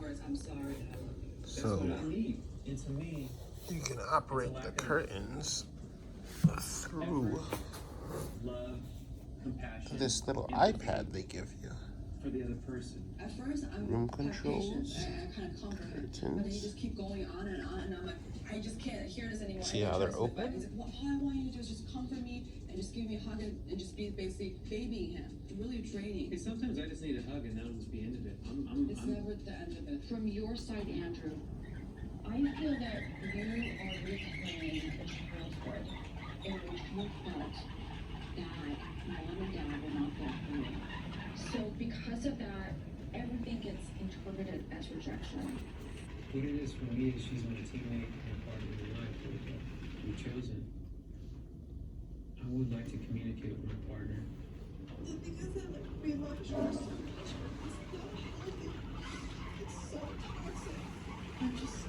words, I'm sorry, I love you. So That's what I need. And to me, you can operate the curtains through love, compassion, this little empathy iPad they give you. for the other person. At first, I'm Room have patience, controls, and I kind of comfort him. But then you curtains. just keep going on, and I'm like, I just can't hear this anymore. See I how can't they're trust my open? body. He's like, well, all I want you to do is just comfort me and just give me a hug and just be basically babying him. Really draining. Hey, sometimes I just need a hug and that'll just be the end of it. It's never the end of it. From your side, Andrew, I feel that you are reclaiming a childhood in which you felt that mom and dad were not there for you. So because of that, everything gets interpreted as rejection. What it is for me is she's my teammate and partner in life that we've chosen. I would like to communicate with my partner. Because I like realized you so much. It's not healthy. It's so toxic. I'm just